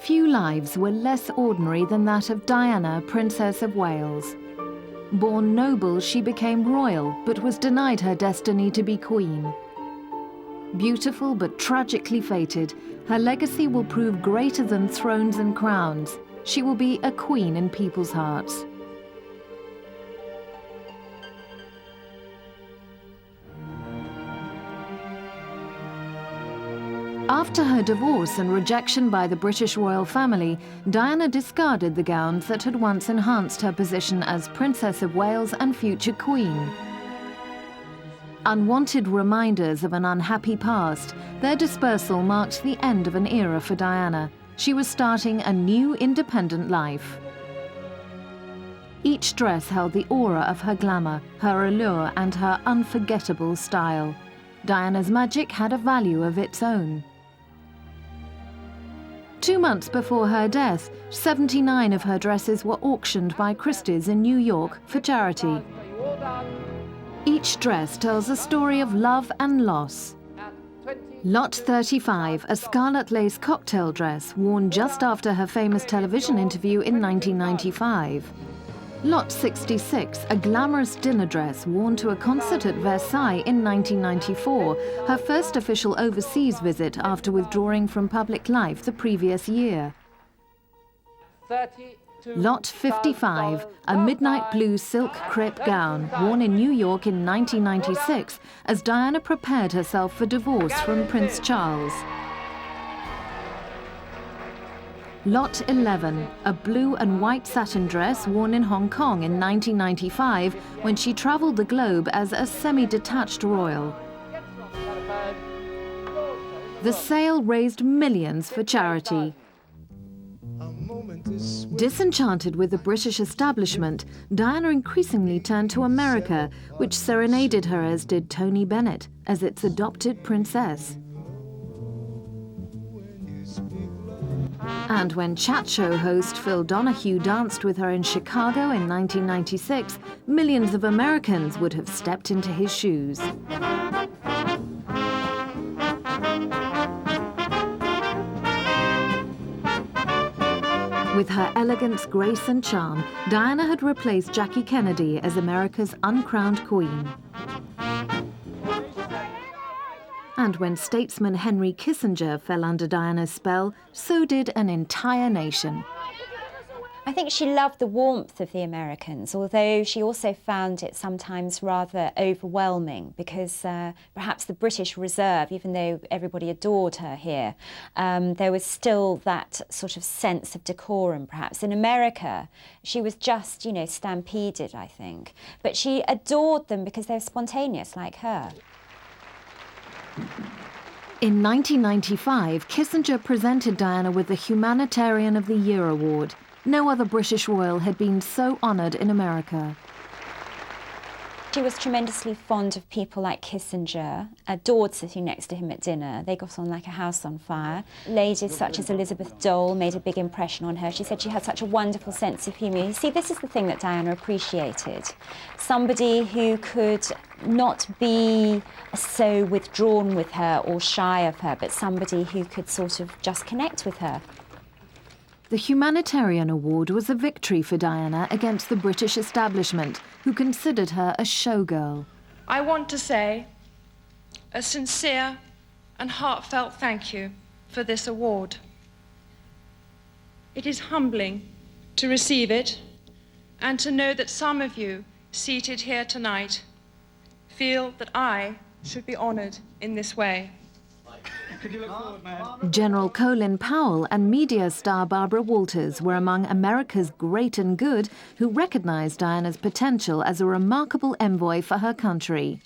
Few lives were less ordinary than that of Diana, Princess of Wales. Born noble, she became royal, but was denied her destiny to be queen. Beautiful but tragically fated, her legacy will prove greater than thrones and crowns. She will be a queen in people's hearts. After her divorce and rejection by the British royal family, Diana discarded the gowns that had once enhanced her position as Princess of Wales and future Queen. Unwanted reminders of an unhappy past, their dispersal marked the end of an era for Diana. She was starting a new independent life. Each dress held the aura of her glamour, her allure, and her unforgettable style. Diana's magic had a value of its own. 2 months before her death, 79 of her dresses were auctioned by Christie's in New York for charity. Each dress tells a story of love and loss. Lot 35, a scarlet lace cocktail dress worn just after her famous television interview in 1995. Lot 66, a glamorous dinner dress worn to a concert at Versailles in 1994, her first official overseas visit after withdrawing from public life the previous year. Lot 55, a midnight blue silk crepe gown worn in New York in 1996 as Diana prepared herself for divorce from Prince Charles. Lot 11, a blue and white satin dress worn in Hong Kong in 1995 when she traveled the globe as a semi-detached royal. The sale raised millions for charity. Disenchanted with the British establishment, Diana increasingly turned to America, which serenaded her as did Tony Bennett, as its adopted princess. And when chat show host Phil Donahue danced with her in Chicago in 1996, millions of Americans would have stepped into his shoes. With her elegance, grace and charm, Diana had replaced Jackie Kennedy as America's uncrowned queen. And when statesman Henry Kissinger fell under Diana's spell, so did an entire nation. I think she loved the warmth of the Americans, although she also found it sometimes rather overwhelming because perhaps the British Reserve, even though everybody adored her here, there was still that sort of sense of decorum perhaps. In America, she was just, you know, stampeded, I think. But she adored them because they were spontaneous like her. In 1995, Kissinger presented Diana with the Humanitarian of the Year award. No other British royal had been so honoured in America. She was tremendously fond of people like Kissinger, adored sitting next to him at dinner. They got on like a house on fire. Ladies such as Elizabeth Dole made a big impression on her. She said she had such a wonderful sense of humour. You see, this is the thing that Diana appreciated. Somebody who could not be so withdrawn with her or shy of her, but somebody who could sort of just connect with her. The Humanitarian Award was a victory for Diana against the British establishment, who considered her a showgirl. I want to say a sincere and heartfelt thank you for this award. It is humbling to receive it and to know that some of you seated here tonight feel that I should be honoured in this way. General Colin Powell and media star Barbara Walters were among America's great and good who recognized Diana's potential as a remarkable envoy for her country.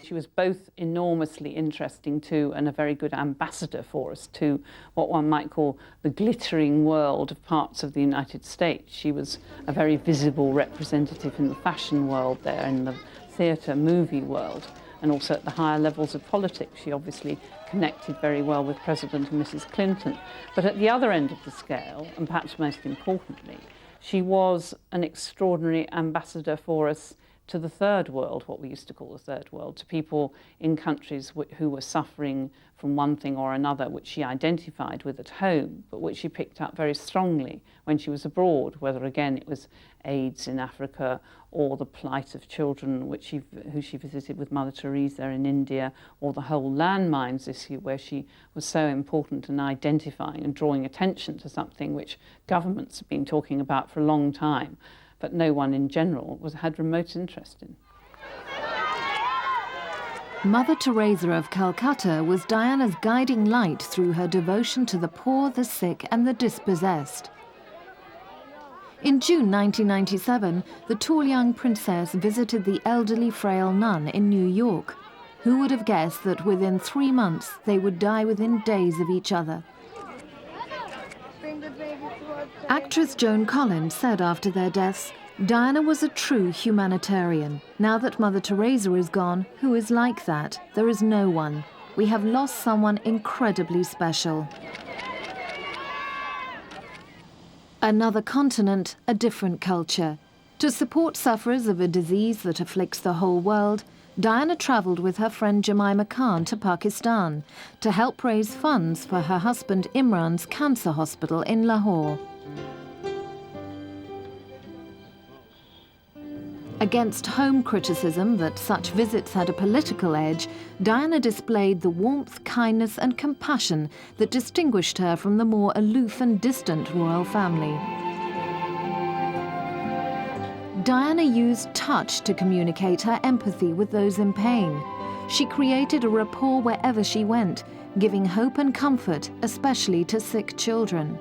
She was both enormously interesting too and a very good ambassador for us to what one might call the glittering world of parts of the United States. She was a very visible representative in the fashion world there, in the theatre, movie world, and also at the higher levels of politics. She obviously connected very well with President and Mrs. Clinton. But at the other end of the scale, and perhaps most importantly, she was an extraordinary ambassador for us to the third world, what we used to call the third world, to people in countries who were suffering from one thing or another, which she identified with at home, but which she picked up very strongly when she was abroad, whether again it was AIDS in Africa or the plight of children who she visited with Mother Teresa in India, or the whole landmines issue where she was so important in identifying and drawing attention to something which governments have been talking about for a long time, but no one in general had remote interest in. Mother Teresa of Calcutta was Diana's guiding light through her devotion to the poor, the sick and the dispossessed. In June 1997, the tall young princess visited the elderly frail nun in New York. Who would have guessed that within 3 months they would die within days of each other? Actress Joan Collins said after their deaths, "Diana was a true humanitarian. Now that Mother Teresa is gone, who is like that? There is no one. We have lost someone incredibly special." Another continent, a different culture. To support sufferers of a disease that afflicts the whole world, Diana travelled with her friend Jemima Khan to Pakistan to help raise funds for her husband Imran's cancer hospital in Lahore. Against home criticism that such visits had a political edge, Diana displayed the warmth, kindness and compassion that distinguished her from the more aloof and distant royal family. Diana used touch to communicate her empathy with those in pain. She created a rapport wherever she went, giving hope and comfort, especially to sick children.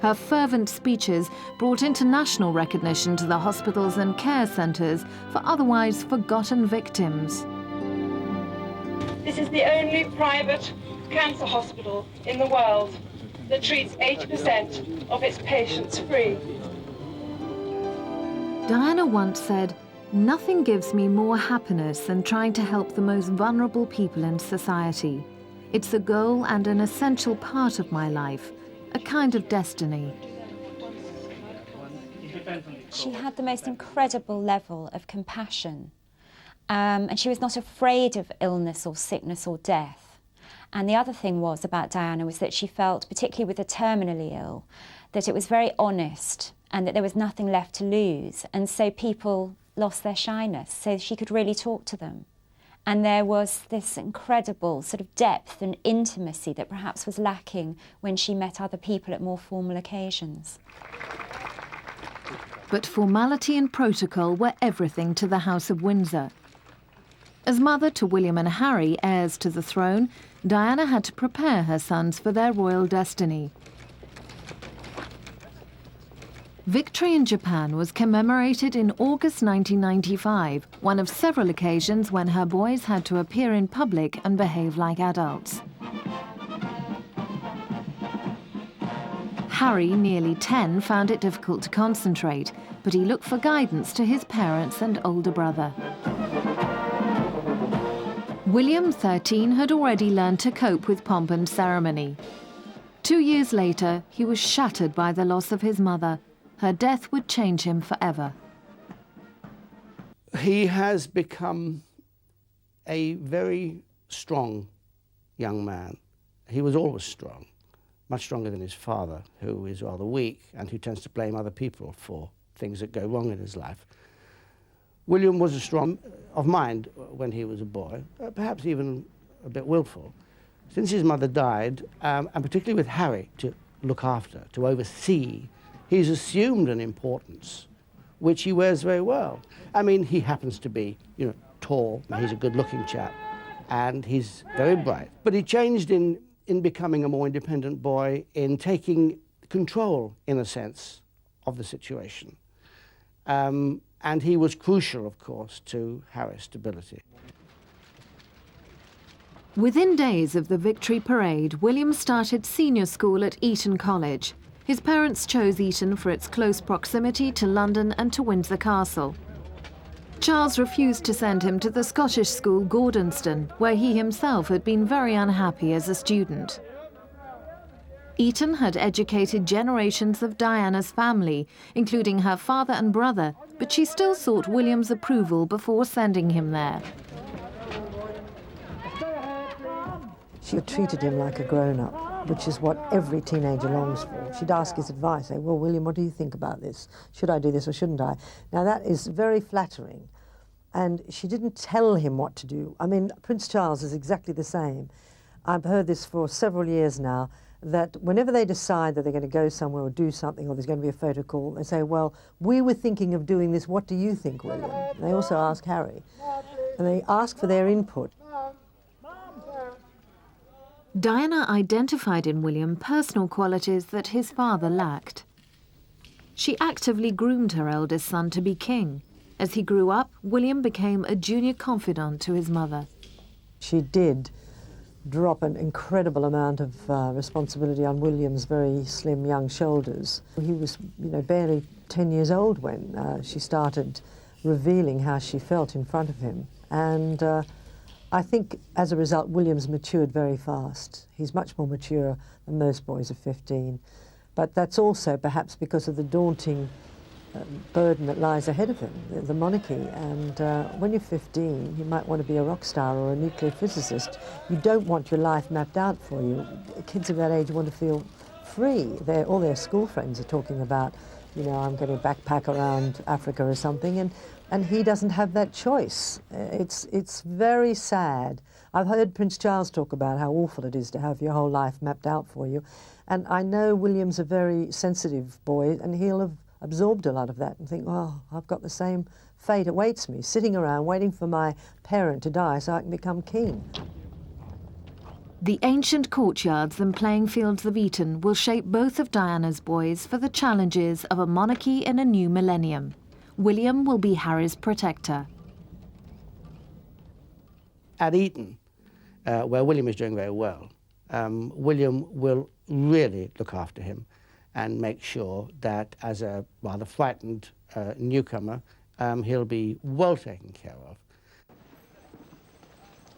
Her fervent speeches brought international recognition to the hospitals and care centres for otherwise forgotten victims. This is the only private cancer hospital in the world that treats 80% of its patients free. Diana once said, "Nothing gives me more happiness than trying to help the most vulnerable people in society. It's a goal and an essential part of my life. A kind of destiny." She had the most incredible level of compassion, and she was not afraid of illness or sickness or death. And the other thing was about Diana was that she felt, particularly with the terminally ill, that it was very honest and that there was nothing left to lose, and so people lost their shyness, so she could really talk to them. And there was this incredible sort of depth and intimacy that perhaps was lacking when she met other people at more formal occasions. But formality and protocol were everything to the House of Windsor. As mother to William and Harry, heirs to the throne, Diana had to prepare her sons for their royal destiny. Victory in Japan was commemorated in August 1995, one of several occasions when her boys had to appear in public and behave like adults. Harry, nearly 10, found it difficult to concentrate, but he looked for guidance to his parents and older brother. William, 13, had already learned to cope with pomp and ceremony. 2 years later, he was shattered by the loss of his mother. Her death would change him forever. He has become a very strong young man. He was always strong, much stronger than his father, who is rather weak and who tends to blame other people for things that go wrong in his life. William was strong of mind when he was a boy, perhaps even a bit willful. Since his mother died, and particularly with Harry to look after, to oversee, he's assumed an importance, which he wears very well. I mean, he happens to be, tall, he's a good-looking chap, and he's very bright. But he changed in becoming a more independent boy, in taking control, in a sense, of the situation. And he was crucial, of course, to Harry's stability. Within days of the Victory Parade, William started senior school at Eton College. His parents chose Eton for its close proximity to London and to Windsor Castle. Charles refused to send him to the Scottish school Gordonston, where he himself had been very unhappy as a student. Eton had educated generations of Diana's family, including her father and brother, but she still sought William's approval before sending him there. She treated him like a grown-up, which is what every teenager longs for. She'd ask his advice, say, well, William, what do you think about this? Should I do this or shouldn't I? Now, that is very flattering. And she didn't tell him what to do. I mean, Prince Charles is exactly the same. I've heard this for several years now, that whenever they decide that they're going to go somewhere or do something, or there's going to be a photo call, they say, well, we were thinking of doing this, what do you think, William? And they also ask Harry. And they ask for their input. Diana identified in William personal qualities that his father lacked. She actively groomed her eldest son to be king. As he grew up, William became a junior confidant to his mother. She did drop an incredible amount of responsibility on William's very slim young shoulders. He was, barely 10 years old when she started revealing how she felt in front of him. And I think, as a result, William's matured very fast. He's much more mature than most boys of 15. But that's also perhaps because of the daunting burden that lies ahead of him, the monarchy. And when you're 15, you might want to be a rock star or a nuclear physicist. You don't want your life mapped out for you. Kids of that age want to feel free. All their school friends are talking about, I'm going to backpack around Africa or something, and he doesn't have that choice. It's very sad. I've heard Prince Charles talk about how awful it is to have your whole life mapped out for you. And I know William's a very sensitive boy, and he'll have absorbed a lot of that and think, oh, I've got the same fate awaits me, sitting around waiting for my parent to die so I can become king. The ancient courtyards and playing fields of Eton will shape both of Diana's boys for the challenges of a monarchy in a new millennium. William will be Harry's protector. At Eton, where William is doing very well, William will really look after him and make sure that, as a rather frightened newcomer, he'll be well taken care of.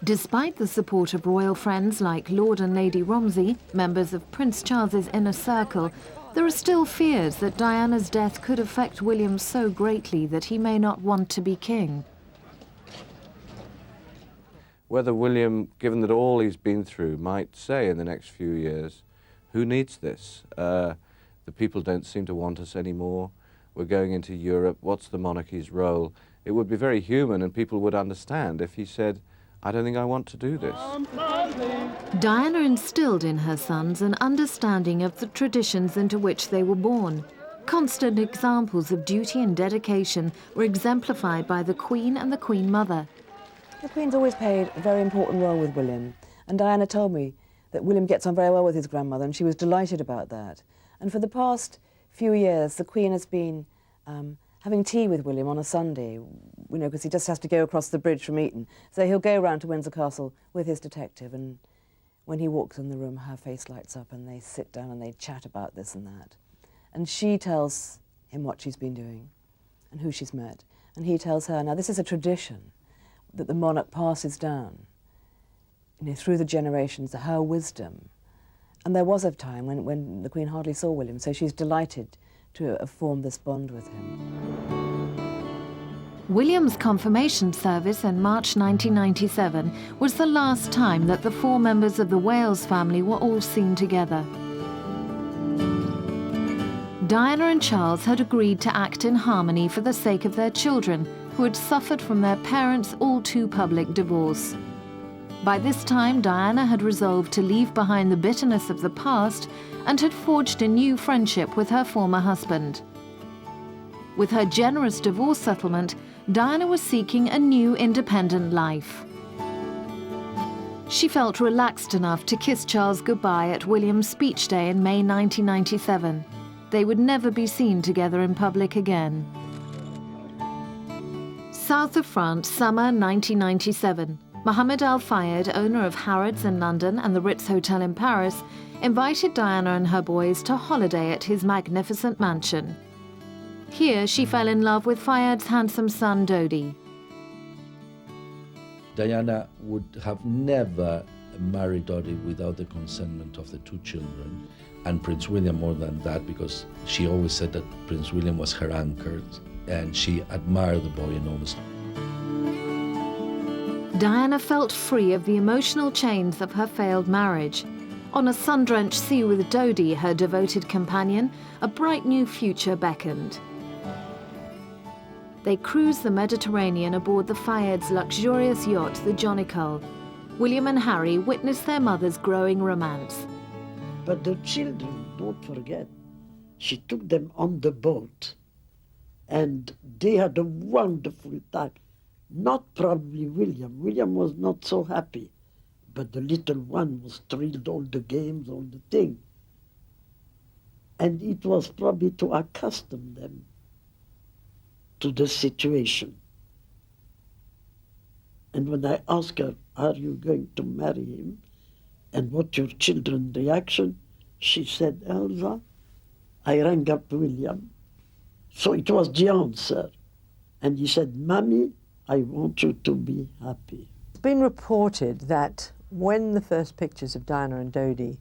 Despite the support of royal friends like Lord and Lady Romsey, members of Prince Charles's inner circle, there are still fears that Diana's death could affect William so greatly that he may not want to be king. Whether William, given that all he's been through, might say in the next few years, who needs this? The people don't seem to want us anymore. We're going into Europe. What's the monarchy's role? It would be very human, and people would understand if he said, I don't think I want to do this. Diana instilled in her sons an understanding of the traditions into which they were born. Constant examples of duty and dedication were exemplified by the Queen and the Queen Mother. The Queen's always played a very important role with William, and Diana told me that William gets on very well with his grandmother, and she was delighted about that. And for the past few years, the Queen has been having tea with William on a Sunday, because he just has to go across the bridge from Eton. So he'll go round to Windsor Castle with his detective, and when he walks in the room, her face lights up, and they sit down and they chat about this and that. And she tells him what she's been doing and who she's met. And he tells her, now this is a tradition that the monarch passes down, through the generations, her wisdom. And there was a time when the Queen hardly saw William, so she's delighted to have formed this bond with him. William's confirmation service in March 1997 was the last time that the 4 members of the Wales family were all seen together. Diana and Charles had agreed to act in harmony for the sake of their children, who had suffered from their parents' all-too-public divorce. By this time, Diana had resolved to leave behind the bitterness of the past and had forged a new friendship with her former husband. With her generous divorce settlement, Diana was seeking a new independent life. She felt relaxed enough to kiss Charles goodbye at William's speech day in May 1997. They would never be seen together in public again. South of France, summer 1997. Mohammed Al Fayed, owner of Harrods in London and the Ritz Hotel in Paris, invited Diana and her boys to holiday at his magnificent mansion. Here, she fell in love with Fayed's handsome son, Dodi. Diana would have never marry Dottie without the consentment of the two children, and Prince William more than that, because she always said that Prince William was her anchor, and she admired the boy enormously. Diana felt free of the emotional chains of her failed marriage. On a sun-drenched sea with Dodi, her devoted companion, a bright new future beckoned. They cruised the Mediterranean aboard the Fayed's luxurious yacht, the Jonicle. William and Harry witnessed their mother's growing romance. But the children, don't forget, she took them on the boat, and they had a wonderful time. Not probably William. William was not so happy, but the little one was thrilled, all the games, all the thing. And it was probably to accustom them to the situation. And when I asked her, are you going to marry him? And what's your children's reaction? She said, Elsa, I rang up William. So it was the answer. And he said, Mommy, I want you to be happy. It's been reported that when the first pictures of Diana and Dodi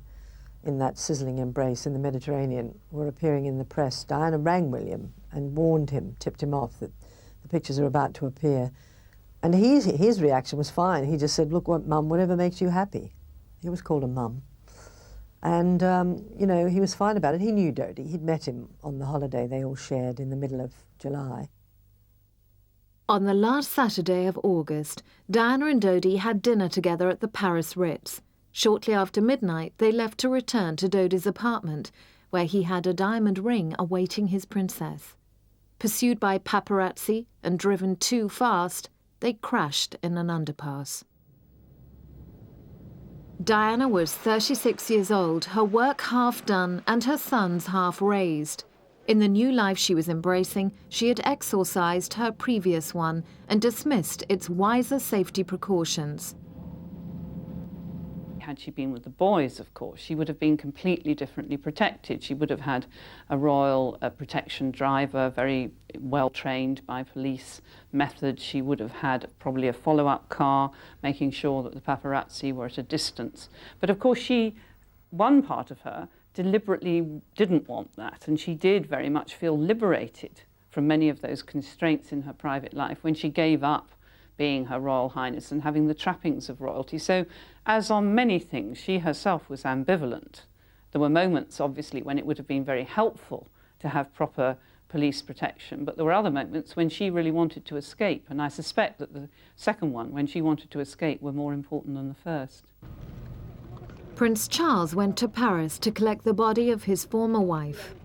in that sizzling embrace in the Mediterranean were appearing in the press, Diana rang William and warned him, tipped him off that the pictures are about to appear. And his reaction was fine. He just said, look, Mum, whatever makes you happy. He was called a mum. And, you know, he was fine about it. He knew Dodi. He'd met him on the holiday they all shared in the middle of July. On the last Saturday of August, Diana and Dodi had dinner together at the Paris Ritz. Shortly after midnight, they left to return to Dodi's apartment, where he had a diamond ring awaiting his princess. Pursued by paparazzi and driven too fast, they crashed in an underpass. Diana was 36 years old, her work half done and her sons half raised. In the new life she was embracing, she had exorcised her previous one and dismissed its wiser safety precautions. Had she been with the boys, of course, she would have been completely differently protected. She would have had a royal protection driver, very well trained by police methods. She would have had probably a follow-up car, making sure that the paparazzi were at a distance. But of course, one part of her deliberately didn't want that, and she did very much feel liberated from many of those constraints in her private life when she gave up being Her Royal Highness and having the trappings of royalty. So, as on many things, she herself was ambivalent. There were moments, obviously, when it would have been very helpful to have proper police protection, but there were other moments when she really wanted to escape, and I suspect that the second one, when she wanted to escape, were more important than the first. Prince Charles went to Paris to collect the body of his former wife.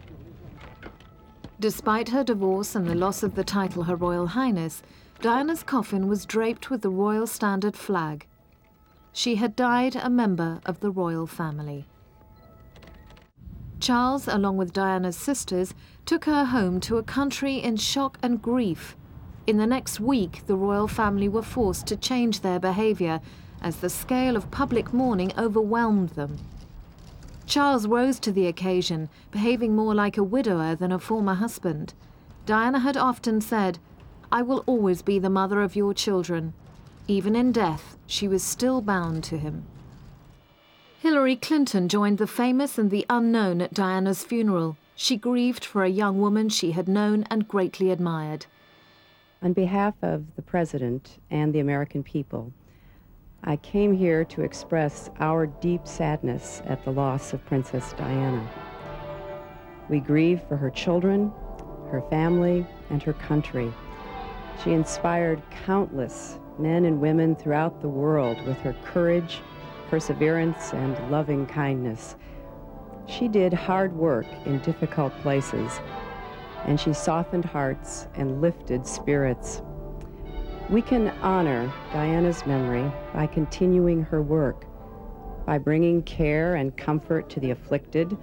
Despite her divorce and the loss of the title Her Royal Highness, Diana's coffin was draped with the Royal Standard flag. She had died a member of the royal family. Charles, along with Diana's sisters, took her home to a country in shock and grief. In the next week, the royal family were forced to change their behavior as the scale of public mourning overwhelmed them. Charles rose to the occasion, behaving more like a widower than a former husband. Diana had often said, "I will always be the mother of your children." Even in death, she was still bound to him. Hillary Clinton joined the famous and the unknown at Diana's funeral. She grieved for a young woman she had known and greatly admired. On behalf of the President and the American people, I came here to express our deep sadness at the loss of Princess Diana. We grieve for her children, her family, and her country. She inspired countless men and women throughout the world with her courage, perseverance, and loving kindness. She did hard work in difficult places, and she softened hearts and lifted spirits. We can honor Diana's memory by continuing her work, by bringing care and comfort to the afflicted,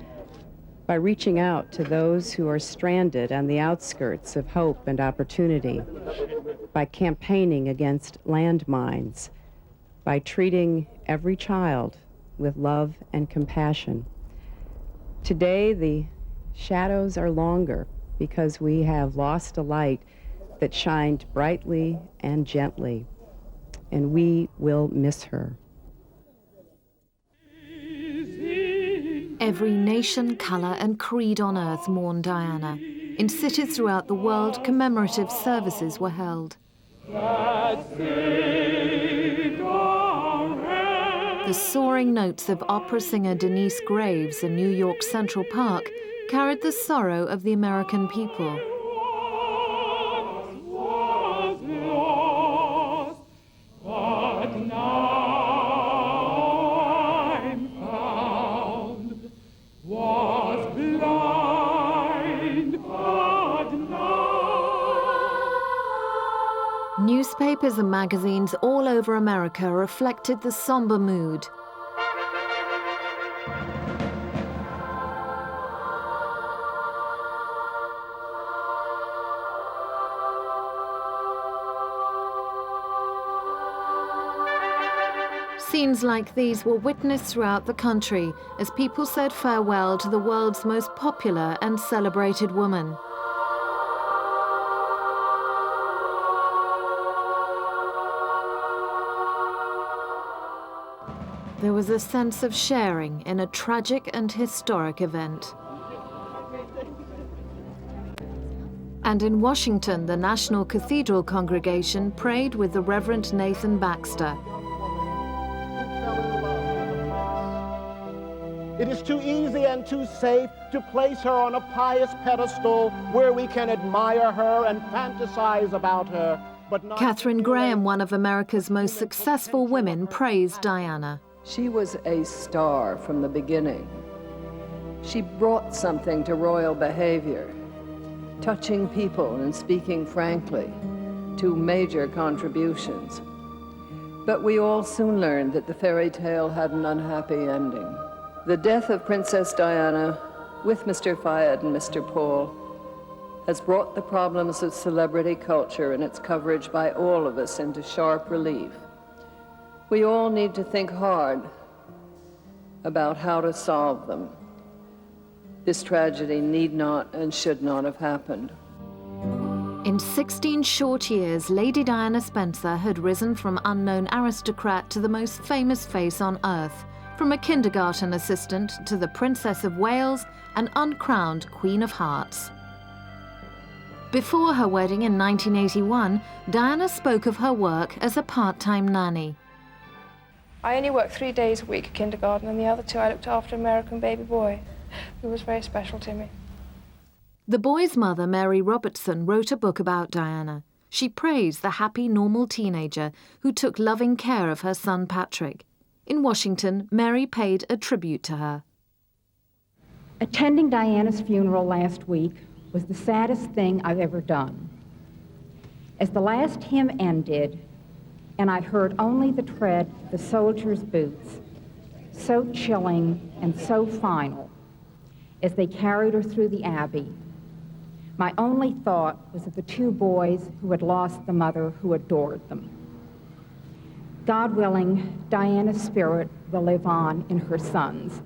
by reaching out to those who are stranded on the outskirts of hope and opportunity, by campaigning against landmines, by treating every child with love and compassion. Today, the shadows are longer because we have lost a light that shined brightly and gently, and we will miss her. Every nation, colour and creed on earth mourned Diana. In cities throughout the world, commemorative services were held. The soaring notes of opera singer Denise Graves in New York's Central Park carried the sorrow of the American people. Newspapers and magazines all over America reflected the somber mood. Scenes like these were witnessed throughout the country as people said farewell to the world's most popular and celebrated woman. There was a sense of sharing in a tragic and historic event. And in Washington, the National Cathedral congregation prayed with the Reverend Nathan Baxter. It is too easy and too safe to place her on a pious pedestal where we can admire her and fantasize about her, but not... Katharine Graham, one of America's most successful women, praised Diana. She was a star from the beginning. She brought something to royal behavior, touching people and speaking frankly, two major contributions. But we all soon learned that the fairy tale had an unhappy ending. The death of Princess Diana, with Mr. Fayed and Mr. Paul, has brought the problems of celebrity culture and its coverage by all of us into sharp relief. We all need to think hard about how to solve them. This tragedy need not and should not have happened. In 16 short years, Lady Diana Spencer had risen from unknown aristocrat to the most famous face on earth, from a kindergarten assistant to the Princess of Wales and uncrowned Queen of Hearts. Before her wedding in 1981, Diana spoke of her work as a part-time nanny. I only worked 3 days a week at kindergarten, and the other 2 I looked after an American baby boy, who was very special to me. The boy's mother, Mary Robertson, wrote a book about Diana. She praised the happy, normal teenager who took loving care of her son Patrick. In Washington, Mary paid a tribute to her. Attending Diana's funeral last week was the saddest thing I've ever done. As the last hymn ended, and I heard only the tread of the soldiers' boots, so chilling and so final, as they carried her through the Abbey, my only thought was of the 2 boys who had lost the mother who adored them. God willing, Diana's spirit will live on in her sons.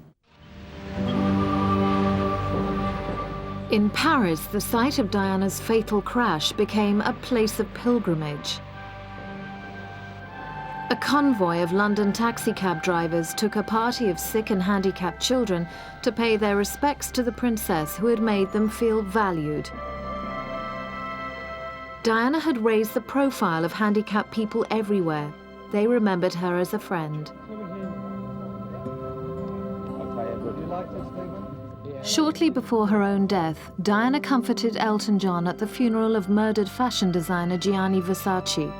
In Paris, the site of Diana's fatal crash became a place of pilgrimage. A convoy of London taxicab drivers took a party of sick and handicapped children to pay their respects to the princess who had made them feel valued. Diana had raised the profile of handicapped people everywhere. They remembered her as a friend. Shortly before her own death, Diana comforted Elton John at the funeral of murdered fashion designer Gianni Versace.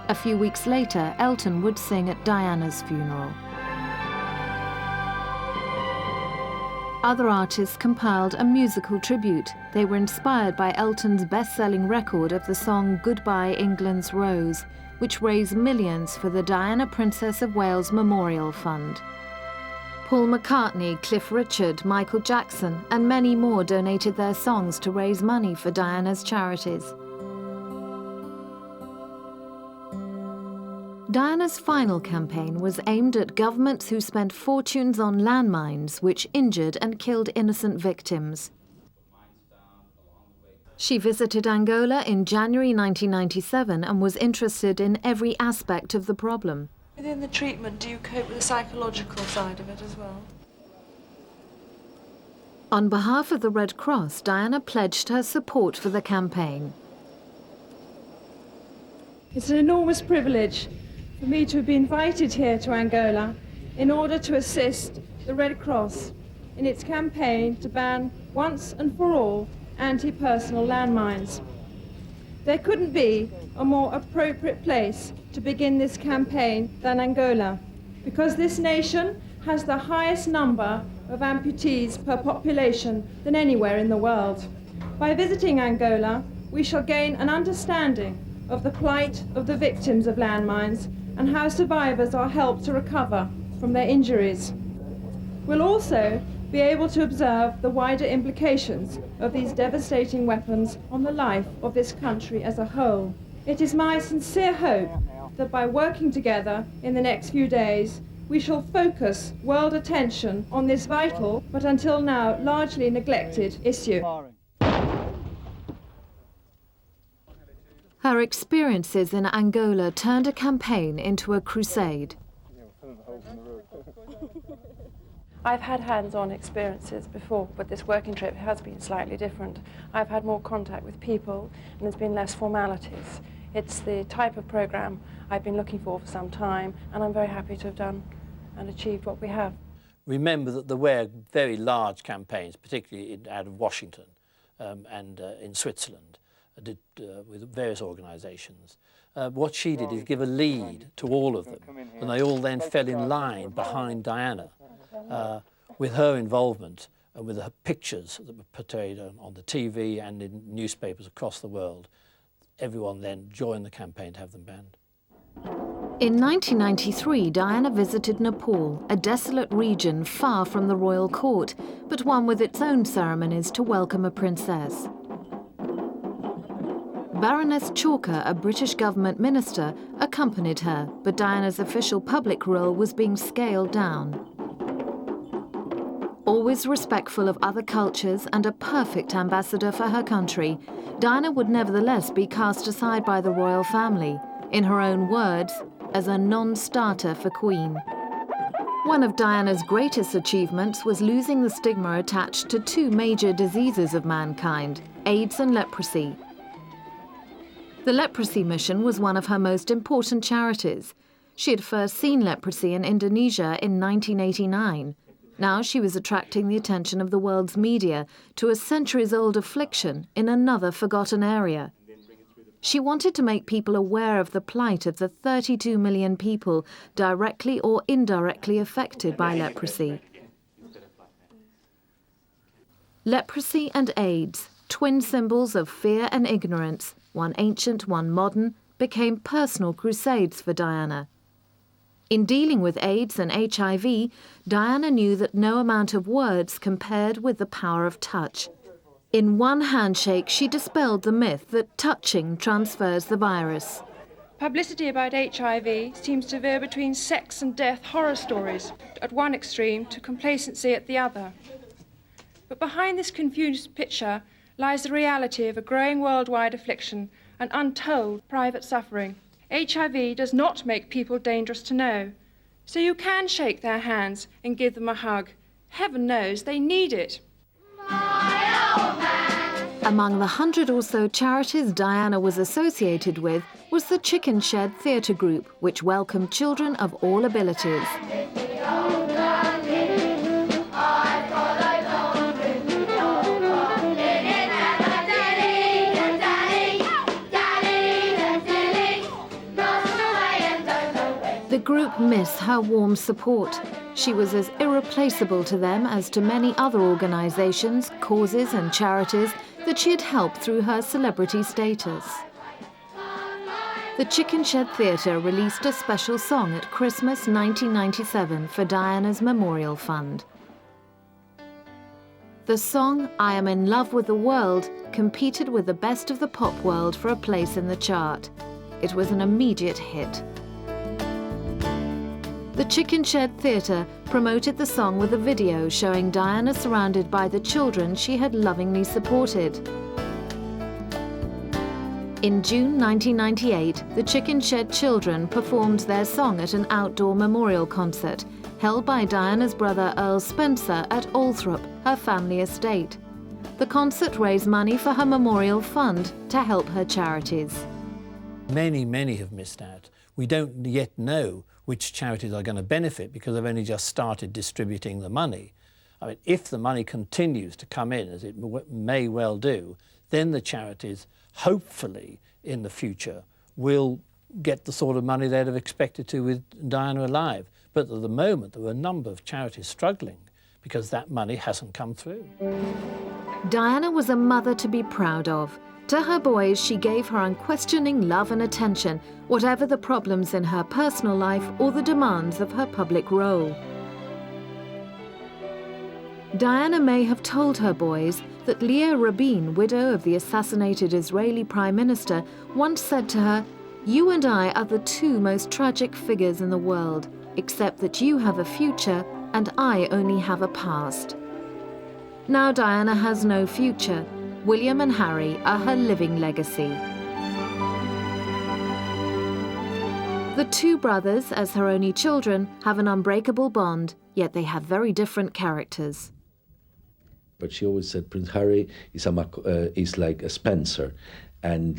A few weeks later, Elton would sing at Diana's funeral. Other artists compiled a musical tribute. They were inspired by Elton's best-selling record of the song Goodbye England's Rose, which raised millions for the Diana Princess of Wales Memorial Fund. Paul McCartney, Cliff Richard, Michael Jackson, and many more donated their songs to raise money for Diana's charities. Diana's final campaign was aimed at governments who spent fortunes on landmines which injured and killed innocent victims. She visited Angola in January 1997 and was interested in every aspect of the problem. Within the treatment, do you cope with the psychological side of it as well? On behalf of the Red Cross, Diana pledged her support for the campaign. It's an enormous privilege for me to be invited here to Angola in order to assist the Red Cross in its campaign to ban once and for all anti-personal landmines. There couldn't be a more appropriate place to begin this campaign than Angola, because this nation has the highest number of amputees per population than anywhere in the world. By visiting Angola, we shall gain an understanding of the plight of the victims of landmines and how survivors are helped to recover from their injuries. We'll also be able to observe the wider implications of these devastating weapons on the life of this country as a whole. It is my sincere hope that by working together in the next few days, we shall focus world attention on this vital, but until now largely neglected, issue. Her experiences in Angola turned a campaign into a crusade. I've had hands-on experiences before, but this working trip has been slightly different. I've had more contact with people, and there's been less formalities. It's the type of program I've been looking for some time, and I'm very happy to have done and achieved what we have. Remember that there were very large campaigns, particularly out of Washington and in Switzerland, with various organisations. What she did is give a lead to all of them, and they all then fell in line behind Diana. With her involvement and with her pictures that were portrayed on the TV and in newspapers across the world, everyone then joined the campaign to have them banned. In 1993, Diana visited Nepal, a desolate region far from the royal court, but one with its own ceremonies to welcome a princess. Baroness Chalker, a British government minister, accompanied her, but Diana's official public role was being scaled down. Always respectful of other cultures and a perfect ambassador for her country, Diana would nevertheless be cast aside by the royal family, in her own words, as a non-starter for Queen. One of Diana's greatest achievements was losing the stigma attached to two major diseases of mankind, AIDS and leprosy. The leprosy mission was one of her most important charities. She had first seen leprosy in Indonesia in 1989. Now she was attracting the attention of the world's media to a centuries-old affliction in another forgotten area. She wanted to make people aware of the plight of the 32 million people directly or indirectly affected by leprosy. Leprosy and AIDS, twin symbols of fear and ignorance, one ancient, one modern, became personal crusades for Diana. In dealing with AIDS and HIV, Diana knew that no amount of words compared with the power of touch. In one handshake, she dispelled the myth that touching transfers the virus. Publicity about HIV seems to veer between sex and death horror stories at one extreme to complacency at the other. But behind this confused picture lies the reality of a growing worldwide affliction and untold private suffering. HIV does not make people dangerous to know, so you can shake their hands and give them a hug. Heaven knows they need it. Among the 100 or so charities Diana was associated with was the Chicken Shed Theatre Group, which welcomed children of all abilities. The group miss her warm support. She was as irreplaceable to them as to many other organisations, causes and charities that she had helped through her celebrity status. The Chicken Shed Theatre released a special song at Christmas 1997 for Diana's Memorial Fund. The song, I Am in Love with the World, competed with the best of the pop world for a place in the chart. It was an immediate hit. The Chicken Shed Theatre promoted the song with a video showing Diana surrounded by the children she had lovingly supported. In June 1998, the Chicken Shed Children performed their song at an outdoor memorial concert held by Diana's brother Earl Spencer at Althorp, her family estate. The concert raised money for her memorial fund to help her charities. Many have missed out. We don't yet know which charities are going to benefit because they've only just started distributing the money. I mean, if the money continues to come in, as it may well do, then the charities, hopefully, in the future, will get the sort of money they'd have expected to with Diana alive. But at the moment, there were a number of charities struggling because that money hasn't come through. Diana was a mother to be proud of. To her boys, she gave her unquestioning love and attention, whatever the problems in her personal life or the demands of her public role. Diana may have told her boys that Leah Rabin, widow of the assassinated Israeli Prime Minister, once said to her, "You and I are the two most tragic figures in the world, except that you have a future and I only have a past." Now Diana has no future. William and Harry are her living legacy. The two brothers, as her only children, have an unbreakable bond, yet they have very different characters. But she always said Prince Harry is like a Spencer, and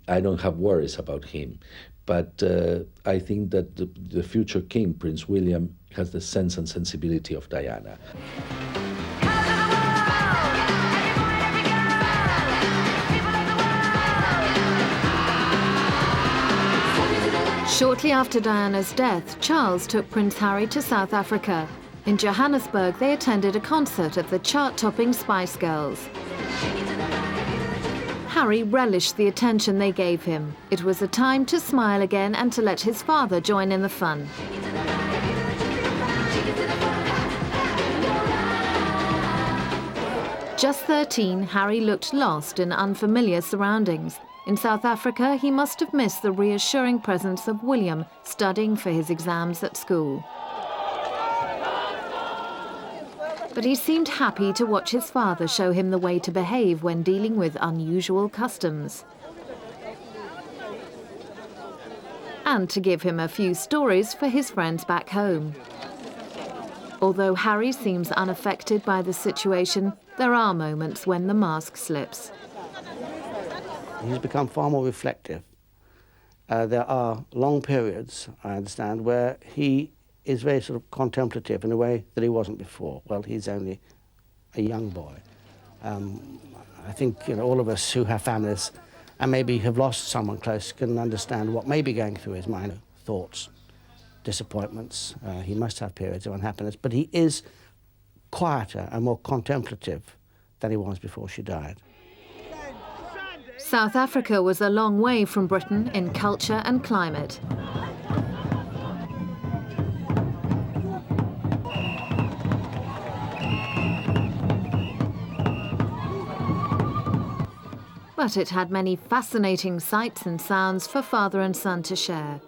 I don't have worries about him. But I think that the future king, Prince William, has the sense and sensibility of Diana. Shortly after Diana's death, Charles took Prince Harry to South Africa. In Johannesburg, they attended a concert of the chart-topping Spice Girls. Harry relished the attention they gave him. It was a time to smile again and to let his father join in the fun. Just 13, Harry looked lost in unfamiliar surroundings. In South Africa, he must have missed the reassuring presence of William studying for his exams at school. But he seemed happy to watch his father show him the way to behave when dealing with unusual customs. And to give him a few stories for his friends back home. Although Harry seems unaffected by the situation, there are moments when the mask slips. He's become far more reflective. There are long periods, I understand, where he is very sort of contemplative in a way that he wasn't before. Well, he's only a young boy. I think all of us who have families and maybe have lost someone close can understand what may be going through his mind, thoughts, disappointments. He must have periods of unhappiness, but he is quieter and more contemplative than he was before she died. South Africa was a long way from Britain in culture and climate. But it had many fascinating sights and sounds for father and son to share.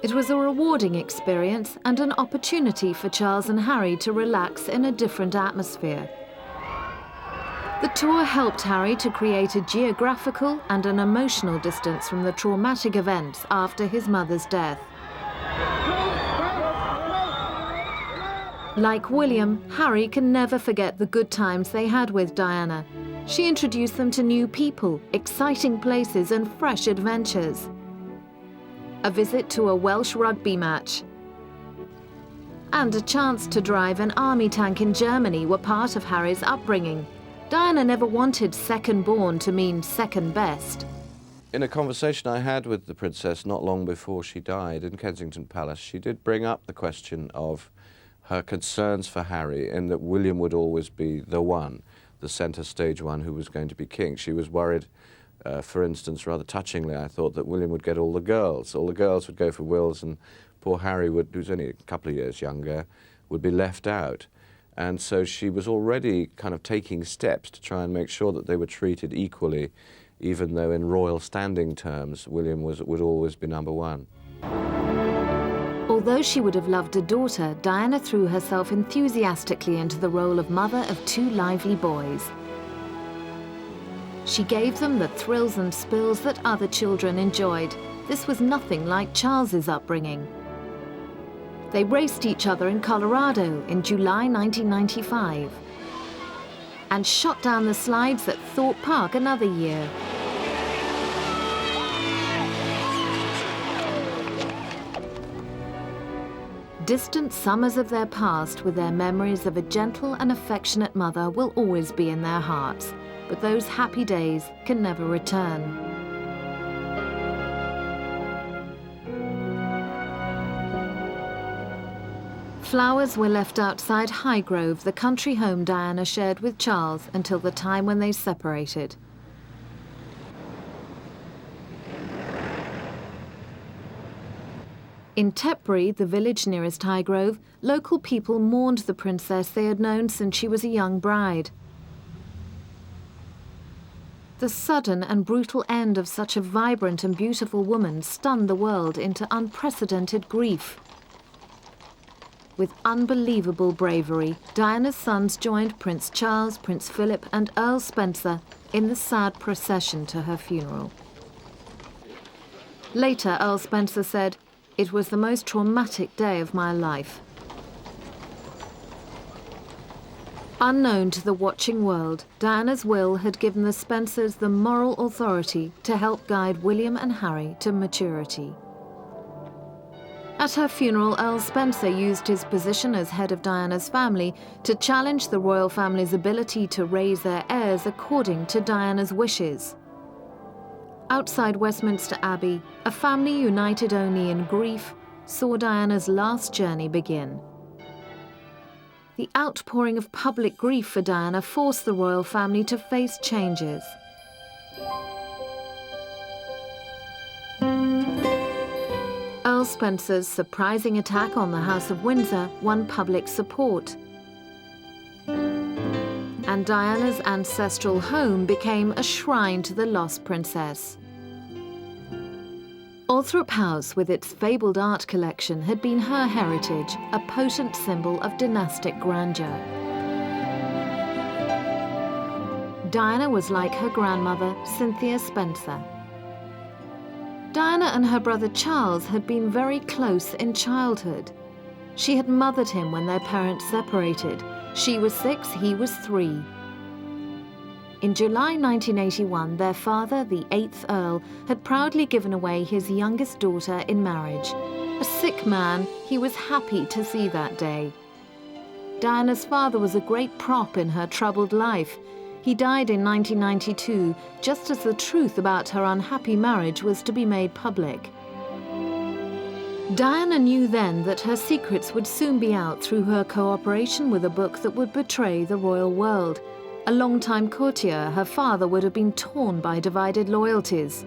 It was a rewarding experience and an opportunity for Charles and Harry to relax in a different atmosphere. The tour helped Harry to create a geographical and an emotional distance from the traumatic events after his mother's death. Like William, Harry can never forget the good times they had with Diana. She introduced them to new people, exciting places and fresh adventures. A visit to a Welsh rugby match and a chance to drive an army tank in Germany were part of Harry's upbringing. Diana never wanted second born to mean second best. In a conversation I had with the princess not long before she died in Kensington Palace, she did bring up the question of her concerns for Harry and that William would always be the one, the centre stage one who was going to be king. She was worried, for instance, rather touchingly, I thought, that William would get all the girls. All the girls would go for Wills and poor Harry, who's only a couple of years younger, would be left out. And so she was already kind of taking steps to try and make sure that they were treated equally, even though in royal standing terms, William would always be number one. Although she would have loved a daughter, Diana threw herself enthusiastically into the role of mother of two lively boys. She gave them the thrills and spills that other children enjoyed. This was nothing like Charles's upbringing. They raced each other in Colorado in July 1995 and shot down the slides at Thorpe Park another year. Distant summers of their past with their memories of a gentle and affectionate mother will always be in their hearts, but those happy days can never return. Flowers were left outside Highgrove, the country home Diana shared with Charles until the time when they separated. In Tetbury, the village nearest Highgrove, local people mourned the princess they had known since she was a young bride. The sudden and brutal end of such a vibrant and beautiful woman stunned the world into unprecedented grief. With unbelievable bravery, Diana's sons joined Prince Charles, Prince Philip, and Earl Spencer in the sad procession to her funeral. Later, Earl Spencer said, "It was the most traumatic day of my life." Unknown to the watching world, Diana's will had given the Spencers the moral authority to help guide William and Harry to maturity. At her funeral, Earl Spencer used his position as head of Diana's family to challenge the royal family's ability to raise their heirs according to Diana's wishes. Outside Westminster Abbey, a family united only in grief saw Diana's last journey begin. The outpouring of public grief for Diana forced the royal family to face changes. Earl Spencer's surprising attack on the House of Windsor won public support, and Diana's ancestral home became a shrine to the lost princess. Althorp House, with its fabled art collection, had been her heritage, a potent symbol of dynastic grandeur. Diana was like her grandmother, Cynthia Spencer. Diana and her brother Charles had been very close in childhood. She had mothered him when their parents separated. She was 6, he was 3. In July 1981, their father, the 8th Earl, had proudly given away his youngest daughter in marriage. A sick man, he was happy to see that day. Diana's father was a great prop in her troubled life. He died in 1992, just as the truth about her unhappy marriage was to be made public. Diana knew then that her secrets would soon be out through her cooperation with a book that would betray the royal world. A longtime courtier, her father would have been torn by divided loyalties.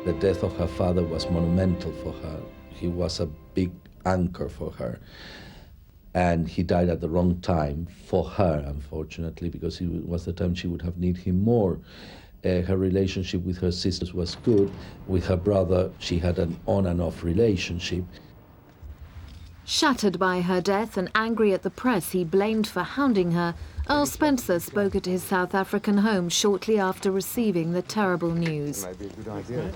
The death of her father was monumental for her. He was a big anchor for her. And he died at the wrong time for her, unfortunately, because it was the time she would have needed him more. Her relationship with her sisters was good. With her brother, she had an on and off relationship. Shattered by her death and angry at the press he blamed for hounding her, Earl Spencer spoke at his South African home shortly after receiving the terrible news. Maybe a good idea.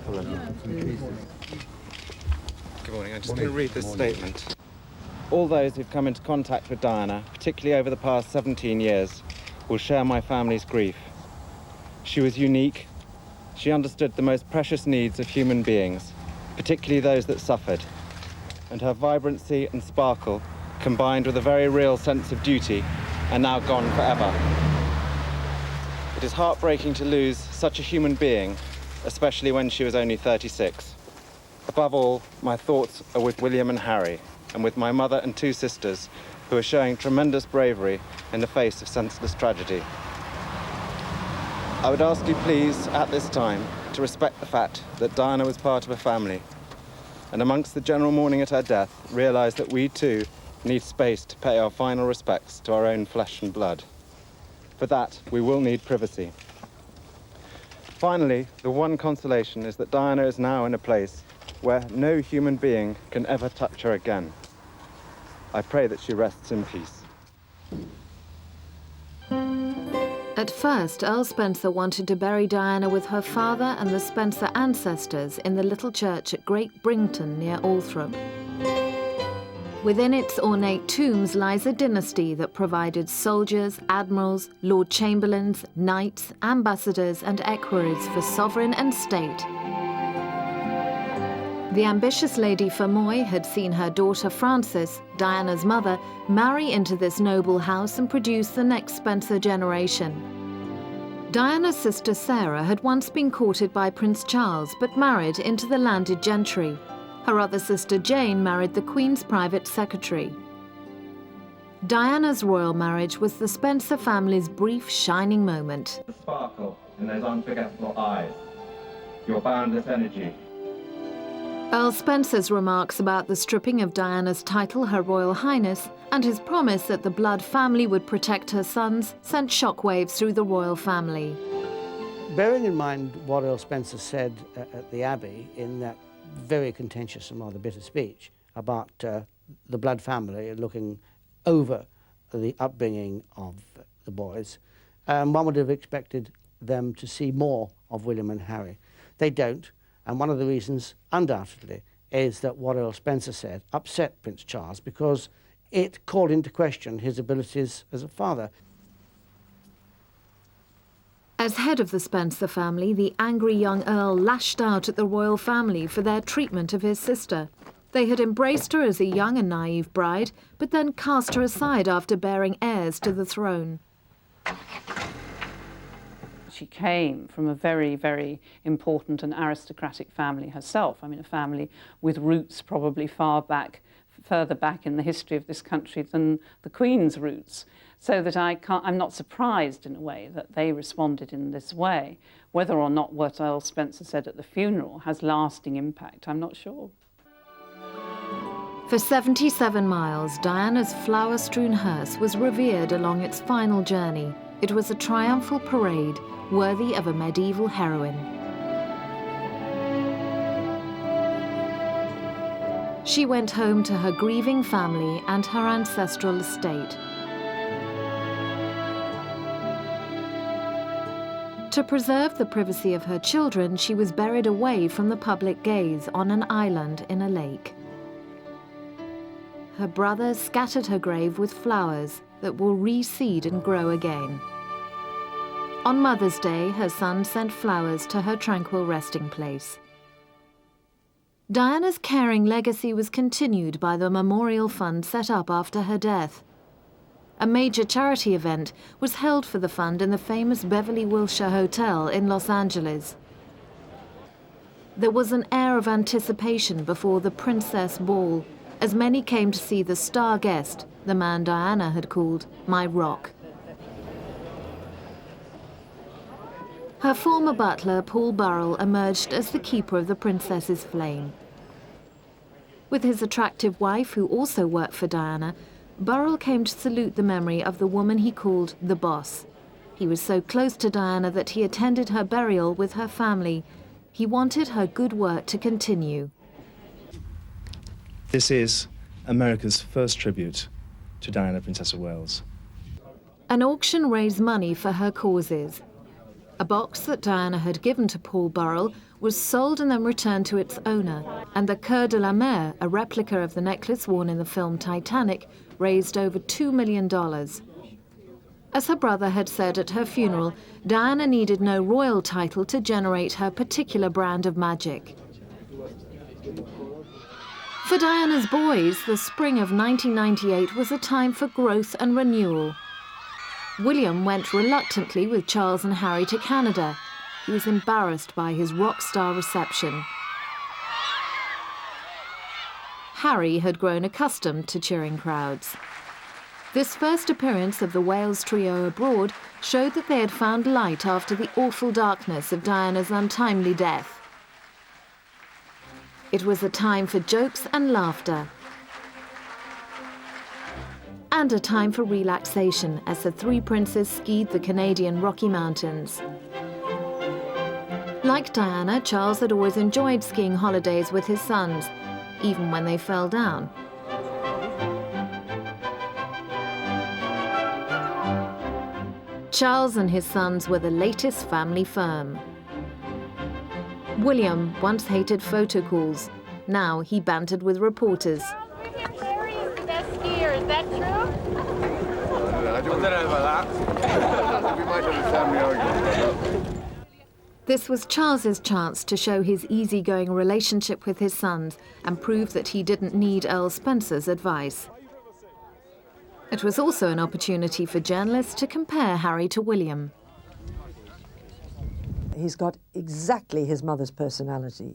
Good morning. I'm just going to read this statement. All those who've come into contact with Diana, particularly over the past 17 years, will share my family's grief. She was unique. She understood the most precious needs of human beings, particularly those that suffered. And her vibrancy and sparkle, combined with a very real sense of duty, are now gone forever. It is heartbreaking to lose such a human being, especially when she was only 36. Above all, my thoughts are with William and Harry, and with my mother and 2 sisters, who are showing tremendous bravery in the face of senseless tragedy. I would ask you please, at this time, to respect the fact that Diana was part of a family, and amongst the general mourning at her death, realise that we too need space to pay our final respects to our own flesh and blood. For that, we will need privacy. Finally, the one consolation is that Diana is now in a place where no human being can ever touch her again. I pray that she rests in peace. At first, Earl Spencer wanted to bury Diana with her father and the Spencer ancestors in the little church at Great Brington near Althorp. Within its ornate tombs lies a dynasty that provided soldiers, admirals, Lord Chamberlains, knights, ambassadors and equerries for sovereign and state. The ambitious Lady Fermoy had seen her daughter Frances, Diana's mother, marry into this noble house and produce the next Spencer generation. Diana's sister Sarah had once been courted by Prince Charles but married into the landed gentry. Her other sister Jane married the Queen's private secretary. Diana's royal marriage was the Spencer family's brief shining moment. The sparkle in those unforgettable eyes, your boundless energy. Earl Spencer's remarks about the stripping of Diana's title, Her Royal Highness, and his promise that the Blood family would protect her sons sent shockwaves through the royal family. Bearing in mind what Earl Spencer said at the Abbey in that very contentious and rather bitter speech about the Blood family looking over the upbringing of the boys, one would have expected them to see more of William and Harry. They don't. And one of the reasons, undoubtedly, is that what Earl Spencer said upset Prince Charles because it called into question his abilities as a father. As head of the Spencer family, the angry young Earl lashed out at the royal family for their treatment of his sister. They had embraced her as a young and naive bride, but then cast her aside after bearing heirs to the throne. She came from a very, very important and aristocratic family herself. I mean, a family with roots probably further back in the history of this country than the Queen's roots. So that I'm not surprised in a way that they responded in this way. Whether or not what Earl Spencer said at the funeral has lasting impact, I'm not sure. For 77 miles, Diana's flower-strewn hearse was revered along its final journey. It was a triumphal parade worthy of a medieval heroine. She went home to her grieving family and her ancestral estate. To preserve the privacy of her children, she was buried away from the public gaze on an island in a lake. Her brothers scattered her grave with flowers that will reseed and grow again. On Mother's Day, her son sent flowers to her tranquil resting place. Diana's caring legacy was continued by the memorial fund set up after her death. A major charity event was held for the fund in the famous Beverly Wilshire Hotel in Los Angeles. There was an air of anticipation before the Princess Ball, as many came to see the star guest, the man Diana had called my rock. Her former butler, Paul Burrell, emerged as the keeper of the princess's flame. With his attractive wife, who also worked for Diana, Burrell came to salute the memory of the woman he called the boss. He was so close to Diana that he attended her burial with her family. He wanted her good work to continue. This is America's first tribute to Diana, Princess of Wales. An auction raised money for her causes. A box that Diana had given to Paul Burrell was sold and then returned to its owner, and the Coeur de la Mer, a replica of the necklace worn in the film Titanic, raised over $2 million. As her brother had said at her funeral, Diana needed no royal title to generate her particular brand of magic. For Diana's boys, the spring of 1998 was a time for growth and renewal. William went reluctantly with Charles and Harry to Canada. He was embarrassed by his rock star reception. Harry had grown accustomed to cheering crowds. This first appearance of the Wales trio abroad showed that they had found light after the awful darkness of Diana's untimely death. It was a time for jokes and laughter, and a time for relaxation as the three princes skied the Canadian Rocky Mountains. Like Diana, Charles had always enjoyed skiing holidays with his sons, even when they fell down. Charles and his sons were the latest family firm. William once hated photo calls. Now he bantered with reporters. Harry is the best skier, is that true? I don't know about that. We might have a family argument. This was Charles's chance to show his easygoing relationship with his sons and prove that he didn't need Earl Spencer's advice. It was also an opportunity for journalists to compare Harry to William. He's got exactly his mother's personality.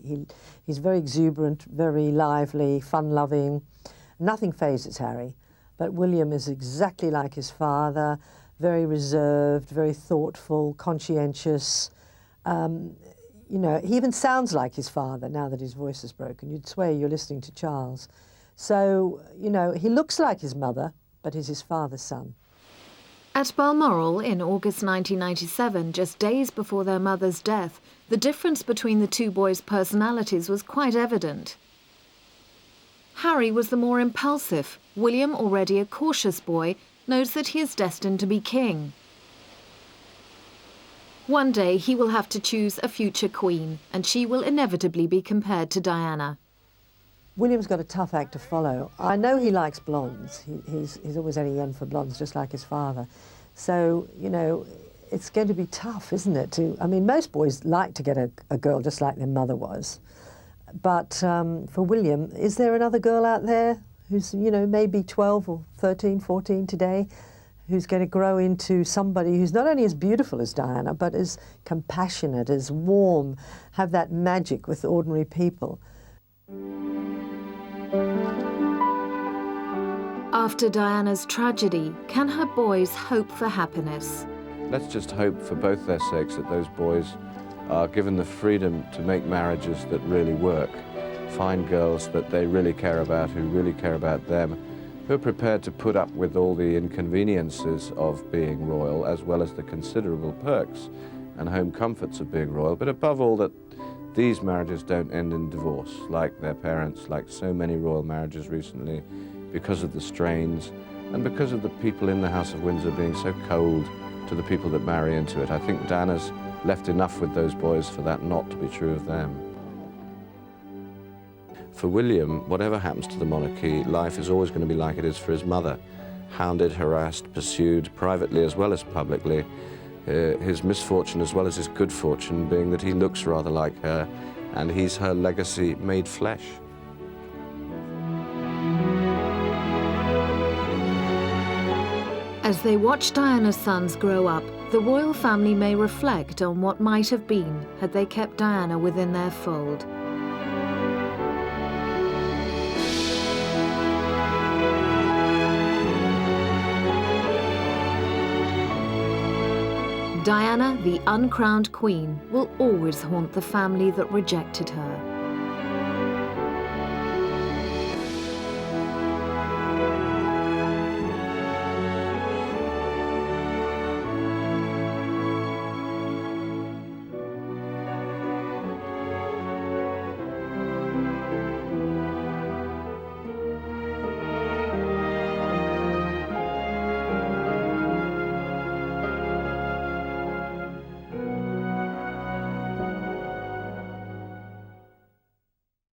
He's very exuberant, very lively, fun-loving. Nothing phases Harry. But William is exactly like his father, very reserved, very thoughtful, conscientious. You know, he even sounds like his father now that his voice is broken. You'd swear you're listening to Charles. So, you know, he looks like his mother, but he's his father's son. At Balmoral in August 1997, just days before their mother's death, the difference between the two boys' personalities was quite evident. Harry was the more impulsive. William, already a cautious boy, knows that he is destined to be king. One day he will have to choose a future queen, and she will inevitably be compared to Diana. William's got a tough act to follow. I know he likes blondes. He's always had a yen for blondes, just like his father. So, you know, it's going to be tough, isn't it? I mean, most boys like to get a girl just like their mother was. But for William, is there another girl out there who's, you know, maybe 12 or 13, 14 today, who's going to grow into somebody who's not only as beautiful as Diana, but as compassionate, as warm, have that magic with ordinary people? After Diana's tragedy, can her boys hope for happiness? Let's just hope for both their sakes that those boys are given the freedom to make marriages that really work, find girls that they really care about, who really care about them, who are prepared to put up with all the inconveniences of being royal, as well as the considerable perks and home comforts of being royal, but above all that these marriages don't end in divorce, like their parents, like so many royal marriages recently, because of the strains and because of the people in the House of Windsor being so cold to the people that marry into it. I think Diana's left enough with those boys for that not to be true of them. For William, whatever happens to the monarchy, life is always going to be like it is for his mother. Hounded, harassed, pursued, privately as well as publicly. His misfortune as well as his good fortune being that he looks rather like her, and he's her legacy made flesh. As they watch Diana's sons grow up, the royal family may reflect on what might have been had they kept Diana within their fold. Diana, the uncrowned queen, will always haunt the family that rejected her.